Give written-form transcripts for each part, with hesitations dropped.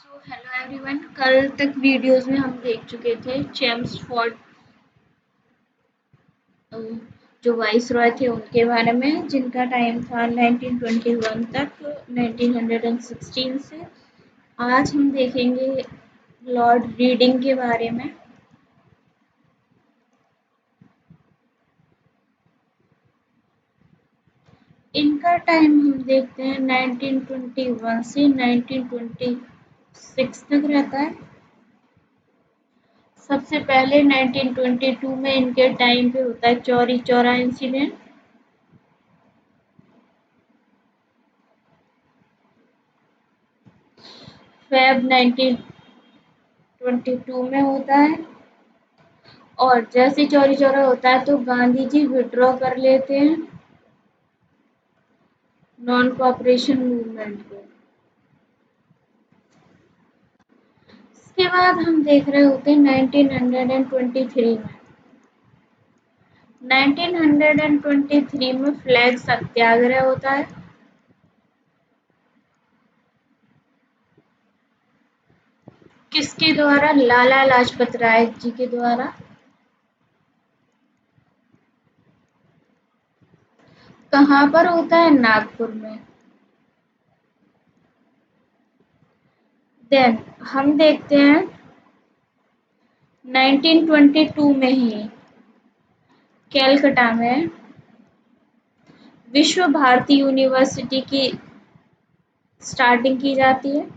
तो hello everyone. कल तक वीडियोस में हम देख चुके थे चेम्सफोर्ड जो वाइस रॉय थे उनके बारे में, जिनका टाइम था 1921 तक 1916 से। आज हम देखेंगे लॉर्ड रीडिंग के बारे में। इनका टाइम हम देखते हैं 1921 से 1926 तक रहता है। सबसे पहले 1922 में इनके टाइम पे होता है चौरी चौरा इंसिडेंट। फेब 1922 में होता है। और जैसे चौरी चौरा होता है तो गांधी जी विड्रॉ कर लेते हैं नॉन कोऑपरेशन मूवमेंट को। इसके बाद हम देख रहे होते हैं 1923 में। 1923 में फ्लैग सत्याग्रह होता है। किसके द्वारा? लाला लाजपत राय जी के द्वारा। कहाँ पर होता है? नागपुर में। देन हम देखते हैं 1922 में ही कैलकटा में विश्व भारती यूनिवर्सिटी की स्टार्टिंग की जाती है।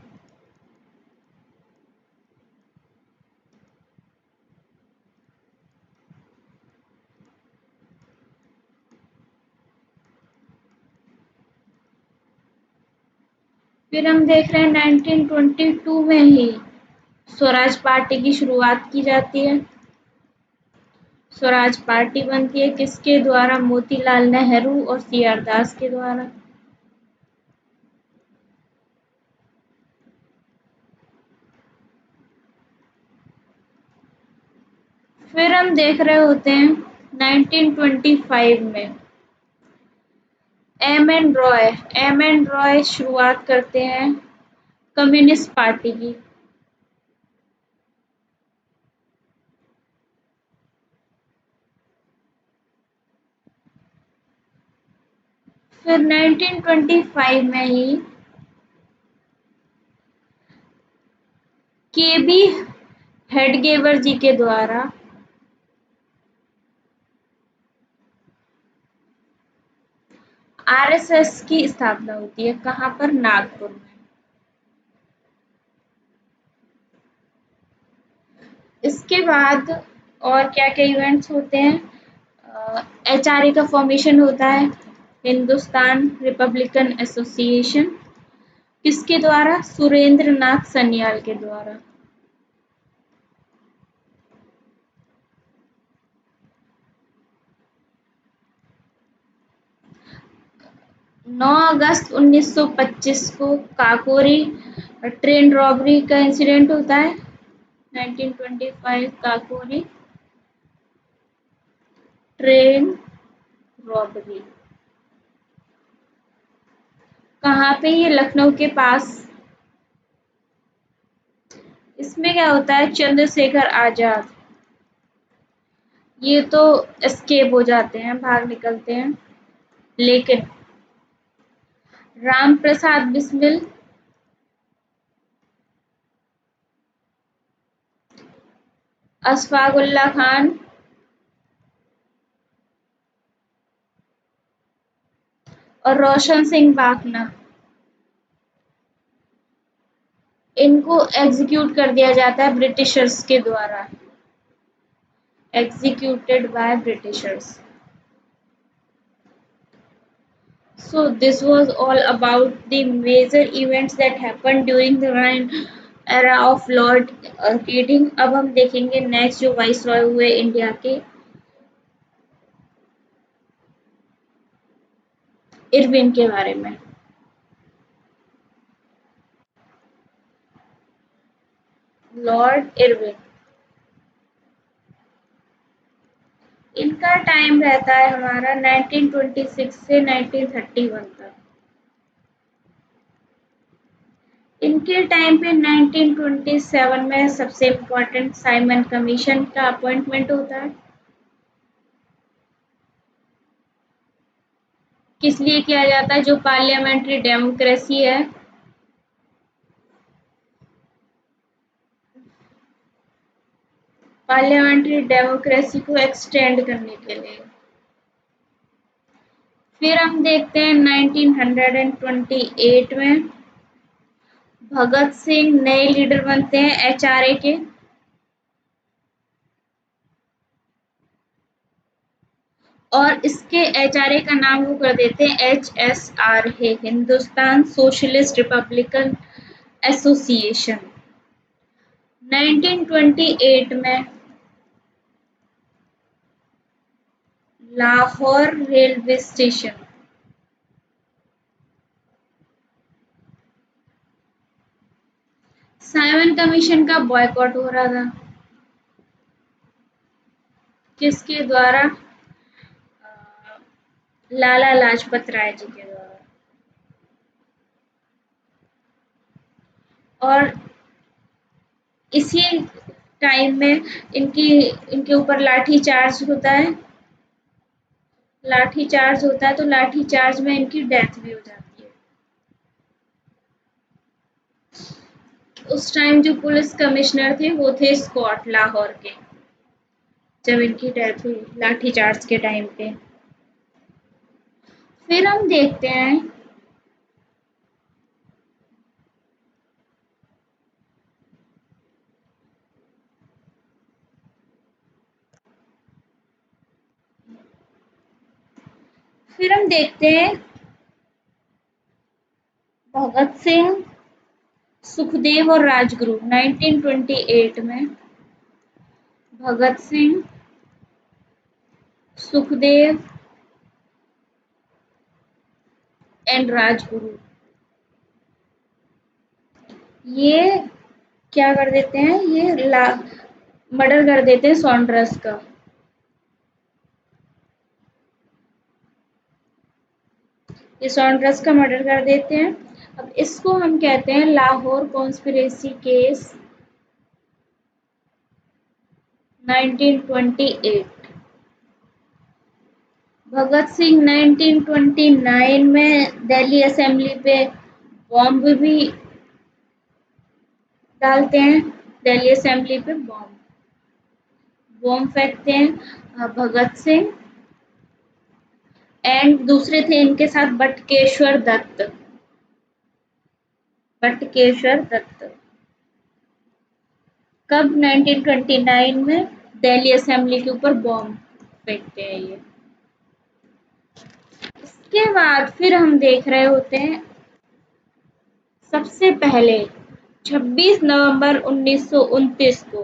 फिर हम देख रहे हैं 1922 में ही स्वराज पार्टी की शुरुआत की जाती है। स्वराज पार्टी बनती है किसके द्वारा? मोतीलाल नेहरू और सी आर दास के द्वारा। फिर हम देख रहे होते हैं 1925 में एम एन रॉय शुरुआत करते हैं कम्युनिस्ट पार्टी की। फिर 1925 में ही के बी हेडगेवर जी के द्वारा आरएसएस की स्थापना होती है। कहाँ पर? नागपुर में। इसके बाद और क्या क्या इवेंट्स होते हैं? एचआरए का फॉर्मेशन होता है, हिंदुस्तान रिपब्लिकन एसोसिएशन। किसके द्वारा? सुरेंद्र नाथ सन्याल के द्वारा। 9 अगस्त 1925 को काकोरी ट्रेन रॉबरी का इंसिडेंट होता है। 1925 काकोरी ट्रेन रॉबरी। कहाँ पे? ये लखनऊ के पास। इसमें क्या होता है? चंद्रशेखर आजाद ये तो एस्केप हो जाते हैं, भाग निकलते हैं, लेकिन राम प्रसाद बिस्मिल अशफाकुल्ला खान और रोशन सिंह बाखना, इनको एग्जीक्यूट कर दिया जाता है ब्रिटिशर्स के द्वारा। executed by Britishers. So this was all about the major events that happened during the era of Lord Reading. अब हम देखेंगे नेक्स्ट जो वाइसरॉय हुए इंडिया के, इरविन के बारे में। लॉर्ड इरविन, इनका टाइम रहता है हमारा 1926 से 1931 तक। इनके टाइम पे 1927 में सबसे इम्पोर्टेंट साइमन कमीशन का अपॉइंटमेंट होता है। किस लिए किया जाता है? जो पार्लियामेंट्री डेमोक्रेसी है, पार्लियामेंट्री डेमोक्रेसी को एक्सटेंड करने के लिए। फिर हम देखते हैं 1928 में भगत सिंह नए लीडर बनते हैं एचआरए के। और इसके एचआरए का नाम वो कर देते हैं एचएसआर है, हिंदुस्तान सोशलिस्ट रिपब्लिकन एसोसिएशन। 1928 में Lahore railway station Simon commission का बॉयकॉट हो रहा था। किसके द्वारा? लाला लाजपत राय जी के द्वारा। और इसी टाइम में इनके ऊपर लाठी चार्ज होता है। लाठी चार्ज होता है तो लाठी चार्ज में इनकी डेथ भी हो जाती है। उस टाइम जो पुलिस कमिश्नर थे वो थे स्कॉट लाहौर के, जब इनकी डेथ हुई लाठी चार्ज के टाइम पे। फिर हम देखते हैं भगत सिंह, सुखदेव और राजगुरु। 1928 में भगत सिंह, सुखदेव एंड राजगुरु ये क्या कर देते हैं? ये मर्डर कर देते हैं सॉन्ड्रस का। ये सॉन्ड्रस का मर्डर कर देते हैं। अब इसको हम कहते हैं लाहौर कॉन्स्पिरेसी केस 1928। भगत सिंह 1929 में दिल्ली असेंबली पे बॉम्ब भी डालते हैं। दिल्ली असेंबली पे बॉम्ब फेंकते हैं भगत सिंह। एंड दूसरे थे इनके साथ बटुकेश्वर दत्त। बटुकेश्वर दत्त कब? 1929 में दिल्ली असेंबली के ऊपर बॉम्ब फेंकते हैं ये। इसके बाद फिर हम देख रहे होते हैं सबसे पहले 26 नवंबर 1929 को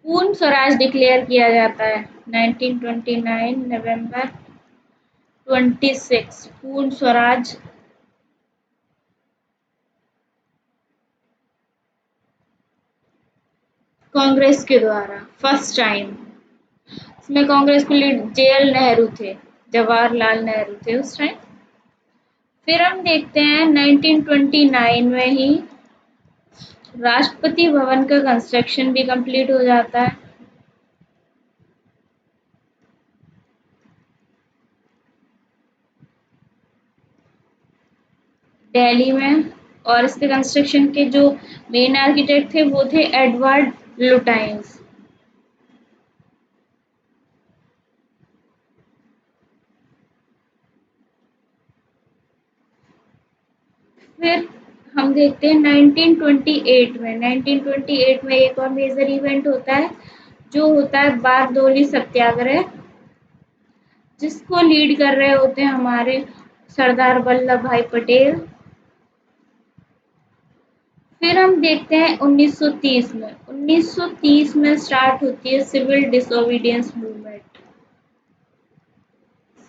पूर्ण स्वराज डिक्लेयर किया जाता है। 1929 नवंबर 26 पूर्ण स्वराज कांग्रेस के द्वारा फर्स्ट टाइम। इसमें कांग्रेस के लीड जेएल नेहरू थे, जवाहरलाल नेहरू थे उस टाइम। फिर हम देखते हैं 1929 में ही राष्ट्रपति भवन का कंस्ट्रक्शन भी कंप्लीट हो जाता है। दिल्ली में। और इसके कंस्ट्रक्शन के जो मेन आर्किटेक्ट थे वो थे एडवर्ड लुटाइंस। फिर हम देखते हैं 1928 में एक और मेजर इवेंट होता है जो होता है बारदोली सत्याग्रह, जिसको लीड कर रहे होते हैं हमारे सरदार वल्लभ भाई पटेल। फिर हम देखते हैं 1930 में। 1930 में स्टार्ट होती है civil disobedience movement.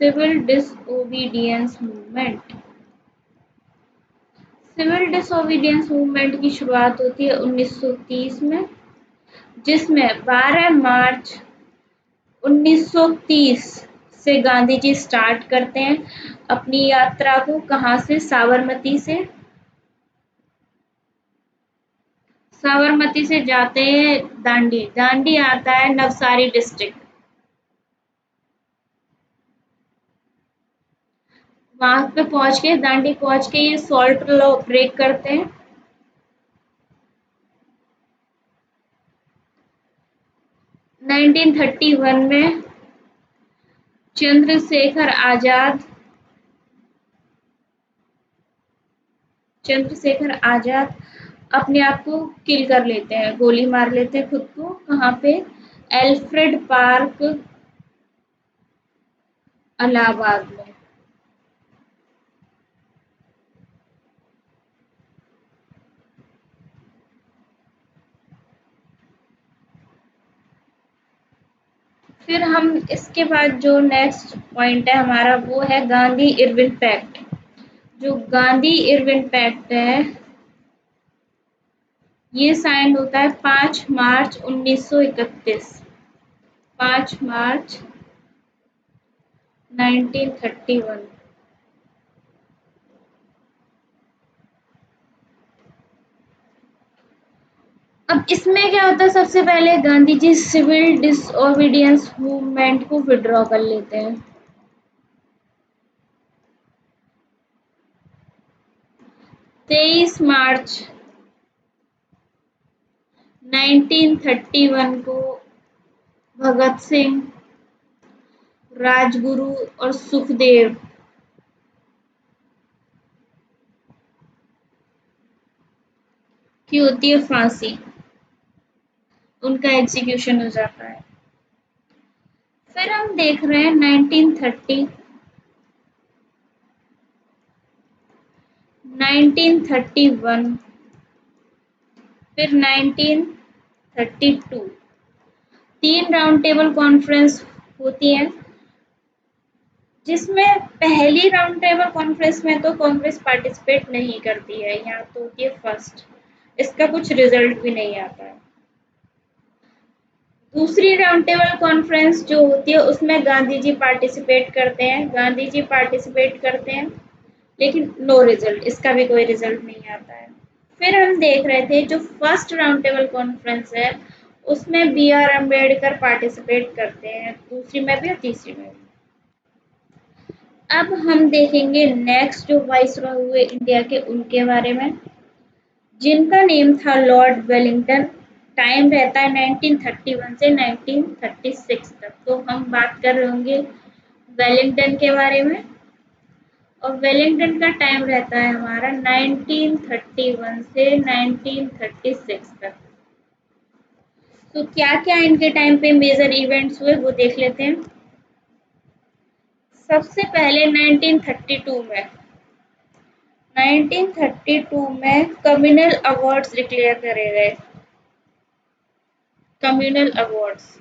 Civil disobedience movement. Civil disobedience movement की शुरुआत होती है 1930 में, जिसमें 12 मार्च 1930 से गांधी जी स्टार्ट करते हैं अपनी यात्रा को। कहाँ से? साबरमती से। साबरमती से जाते हैं दांडी, दांडी आता है नवसारी डिस्ट्रिक्ट। वहां पे पहुंच के, दांडी पहुंच के ये सॉल्ट लॉ ब्रेक करते हैं। 1931 में चंद्रशेखर आजाद, चंद्रशेखर आजाद अपने आप को किल कर लेते हैं, गोली मार लेते हैं खुद को। कहाँ पे? एल्फ्रेड पार्क, इलाहाबाद में। फिर हम इसके बाद जो नेक्स्ट पॉइंट है हमारा वो है गांधी इरविन पैक्ट। जो गांधी इरविन पैक्ट है ये साइन होता है 5 मार्च 1931। 5 मार्च 1931। अब इसमें क्या होता है, सबसे पहले Gandhi ji civil disobedience movement को विड्रॉ कर लेते हैं। 23 मार्च 1931 को भगत सिंह, राजगुरु और सुखदेव की होती है फांसी, उनका एग्जीक्यूशन हो जाता है। फिर हम देख रहे हैं 1930, 1931, फिर 1932। 3 राउंड टेबल कॉन्फ्रेंस होती है, जिसमें पहली राउंड टेबल कॉन्फ्रेंस में तो कांग्रेस पार्टिसिपेट नहीं करती है, यहाँ तो होती है फर्स्ट, इसका कुछ रिजल्ट भी नहीं आता है। दूसरी राउंड टेबल कॉन्फ्रेंस जो होती है उसमें गांधी जी पार्टिसिपेट करते हैं, गांधी जी पार्टिसिपेट करते हैं, लेकिन नो रिजल्ट, इसका भी कोई रिजल्ट नहीं आता है। फिर हम देख रहे थे जो फर्स्ट राउंड टेबल कॉन्फ्रेंस है उसमें बी आर अम्बेडकर पार्टिसिपेट करते हैं, दूसरी में भी और तीसरी में भी। अब हम देखेंगे नेक्स्ट जो वाइसरॉय हुए इंडिया के उनके बारे में, जिनका नेम था लॉर्ड वेलिंगटन। टाइम रहता है 1931 से 1936 तक। तो हम बात कर रहे होंगे वेलिंगटन के बारे में, और वेलिंगटन का टाइम रहता है हमारा 1931 से 1936 तक। तो क्या क्या इनके टाइम पे मेजर इवेंट्स हुए वो देख लेते हैं। सबसे पहले 1932 में कम्युनल अवार्ड्स डिक्लेयर करे गए। कम्युनल अवार्ड्स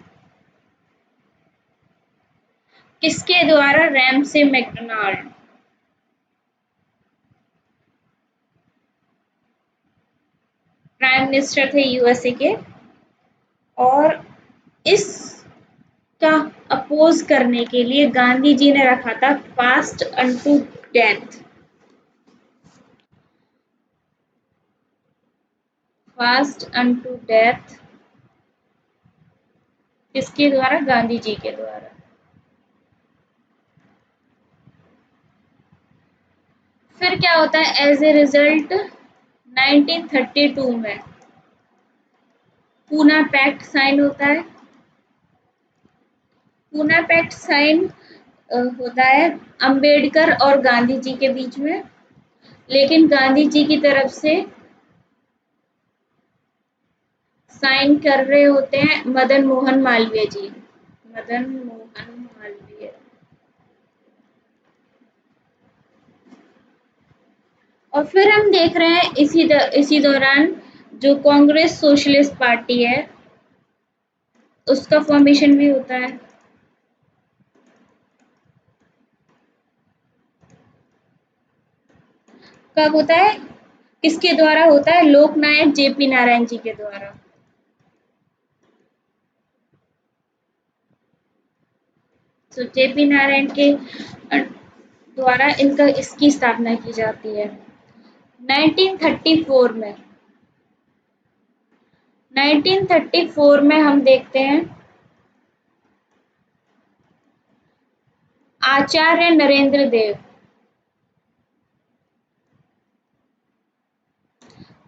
किसके द्वारा? Ramsay MacDonald. प्राइम मिनिस्टर थे यूएसए के, और इस का अपोज करने के लिए गांधी जी ने रखा था fast unto death. Fast unto death किसके द्वारा? गांधी जी के द्वारा। फिर क्या होता है एज ए रिजल्ट 1932 में पूना पैक्ट साइन होता है। पूना पैक्ट साइन होता है अंबेडकर और गांधी जी के बीच में, लेकिन गांधी जी की तरफ से साइन कर रहे होते हैं मदन मोहन मालवीय जी। मदन मोहन मालवीय। और फिर हम देख रहे हैं इसी दौरान जो कांग्रेस सोशलिस्ट पार्टी है उसका फॉर्मेशन भी होता है। कब होता है? किसके द्वारा होता है? लोकनायक जेपी नारायण जी के द्वारा। तो जेपी नारायण के द्वारा इसकी स्थापना की जाती है 1934 में। 1934 में हम देखते हैं आचार्य नरेंद्र देव।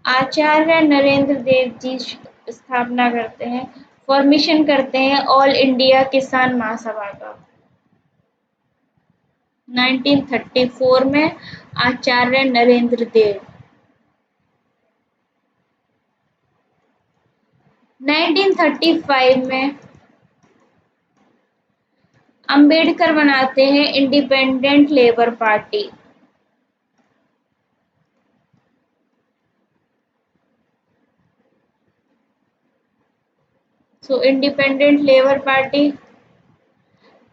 आचार्य नरेंद्र देव जी स्थापना करते हैं, फॉर्मेशन करते हैं ऑल इंडिया किसान महासभा का। 1934 में आचार्य नरेंद्र देव। 1935 में अंबेडकर बनाते हैं इंडिपेंडेंट लेबर पार्टी। सो इंडिपेंडेंट लेबर पार्टी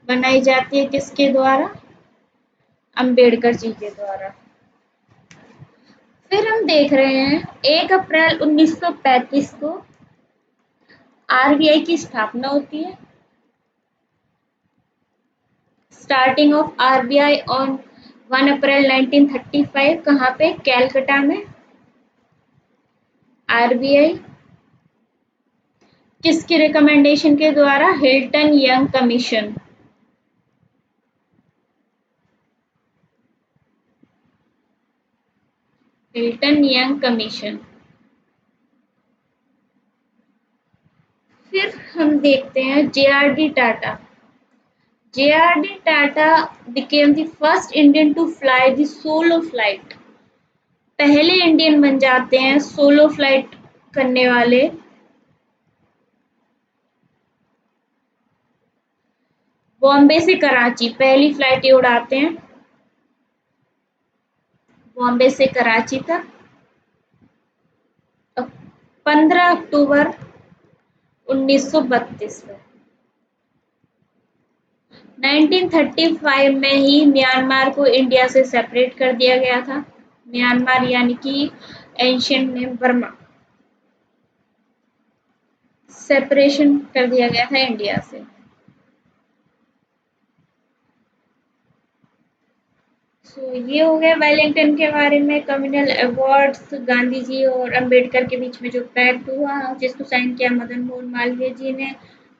बनाई जाती है किसके द्वारा? अंबेडकर जी के द्वारा। फिर हम देख रहे हैं 1 अप्रैल 1935 को आरबीआई की स्थापना होती है। स्टार्टिंग ऑफ आरबीआई ऑन 1 अप्रैल 1935 कहाँ पे? कैलकाटा में। आरबीआई किसकी रिकमेंडेशन के द्वारा? Hilton young commission. Hilton young commission. फिर हम देखते हैं JRD Tata. JRD Tata became the first Indian to fly the solo flight। पहले इंडियन बन जाते हैं सोलो फ्लाइट करने वाले। बॉम्बे से कराची पहली फ्लाइट ये उड़ाते हैं, बॉम्बे से कराची तक। 15 अक्टूबर 1932 में। 1935 में ही म्यांमार को इंडिया से सेपरेट कर दिया गया था। म्यांमार यानी कि एंशियंट नेम बर्मा, सेपरेशन कर दिया गया था इंडिया से। ये हो गया वेलिंगटन के बारे में। कम्युनल अवार्ड्स, गांधी जी और अंबेडकर के बीच में जो पैक्ट हुआ जिसको साइन किया मदन मोहन मालवीय जी ने।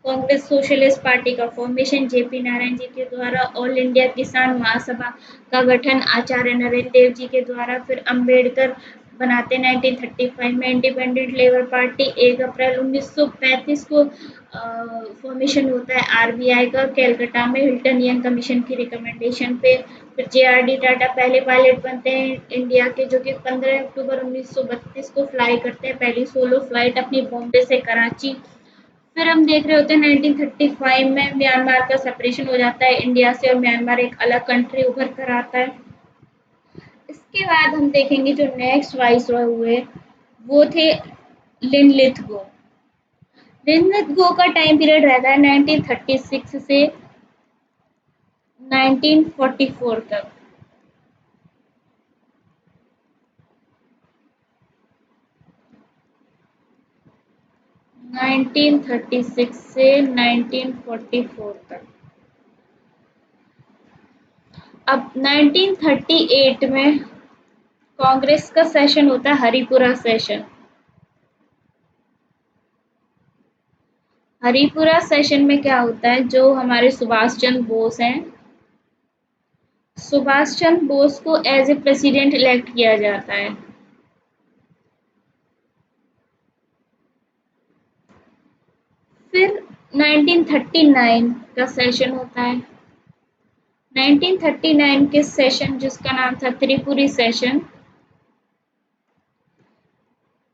कांग्रेस सोशलिस्ट पार्टी का फॉर्मेशन जेपी नारायण जी के द्वारा। ऑल इंडिया किसान महासभा का गठन आचार्य नरेंद्र देव जी के द्वारा। फिर अंबेडकर बनाते 1935 में इंडिपेंडेंट लेबर पार्टी। 1 अप्रैल 1935 को फॉर्मेशन होता है आरबीआई का कैलकाटा में हिल्टन यंग कमीशन की रिकमेंडेशन पे। फिर जेआरडी टाटा पहले पायलट बनते हैं इंडिया के, जो कि 15 अक्टूबर 1932 को फ्लाई करते हैं पहली सोलो फ्लाइट अपनी बॉम्बे से कराची। फिर हम देख रहे होते हैं 1935 में म्यांमार का सेपरेशन हो जाता है इंडिया से और म्यांमार एक अलग कंट्री उभर कर आता है। इसके बाद हम देखेंगे जो नेक्स्ट वाइसरॉय हुए वो थे लिनलिथगो। लिनलिथगो का टाइम पीरियड रहता है 1936 से 1944 तक। 1936 से 1944 तक। अब 1938 में कांग्रेस का सेशन होता है हरिपुरा सेशन। हरिपुरा सेशन में क्या होता है, जो हमारे सुभाष चंद्र बोस हैं, सुभाष चंद्र बोस को एज ए प्रेसिडेंट इलेक्ट किया जाता है। फिर 1939 का सेशन होता है। 1939 के सेशन जिसका नाम था त्रिपुरी सेशन,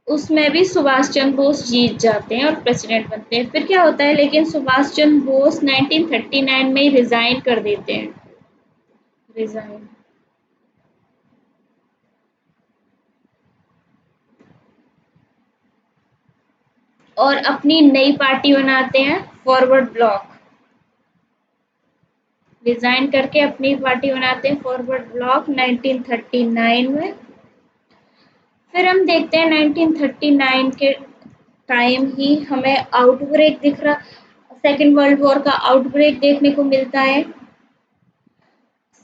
उसमें भी सुभाष चंद्र बोस जीत जाते हैं और प्रेसिडेंट बनते हैं। फिर क्या होता है, लेकिन सुभाष चंद्र बोस 1939 में ही रिजाइन कर देते हैं। रिजाइन और अपनी नई पार्टी बनाते हैं फॉरवर्ड ब्लॉक। रिजाइन करके अपनी पार्टी बनाते हैं फॉरवर्ड ब्लॉक 1939 में। फिर हम देखते हैं 1939 के टाइम ही हमें आउटब्रेक दिख रहा, सेकेंड वर्ल्ड वॉर का आउटब्रेक देखने को मिलता है।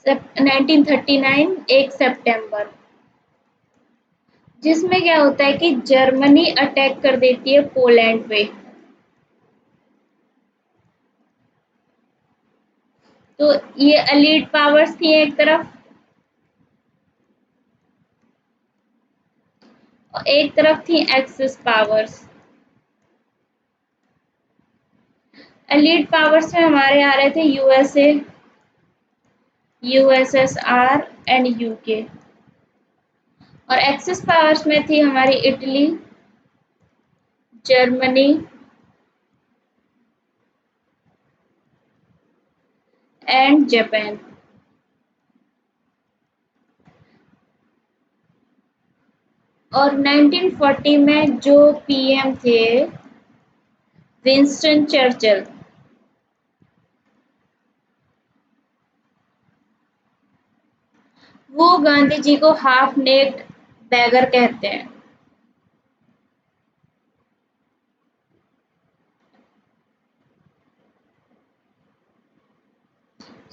1939 1 सितंबर, जिसमें क्या होता है कि जर्मनी अटैक कर देती है पोलैंड पे। तो ये अलीड पावर्स थी एक तरफ, और एक तरफ थी एक्सिस पावर्स। अलीड पावर्स में हमारे आ रहे थे यूएसए, यूएसएसआर एंड यूके, और एक्सिस पावर्स में थी हमारी इटली, जर्मनी एंड जापान। और 1940 में जो पीएम थे विंस्टन चर्चिल, वो गांधी जी को हाफ नेक्ड बैगर कहते हैं।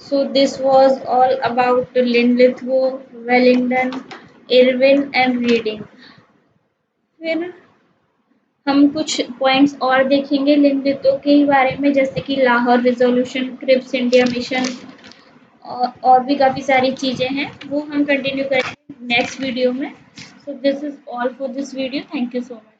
So this was all about Linlithgow, Wellington, Irwin and Reading। फिर हम कुछ पॉइंट्स और देखेंगे लिनलिथगो के बारे में, जैसे कि Lahore resolution, Cripps India mission, और भी काफ़ी सारी चीज़ें हैं, वो हम कंटिन्यू करेंगे नेक्स्ट वीडियो में। So this is all for this video. Thank you so much.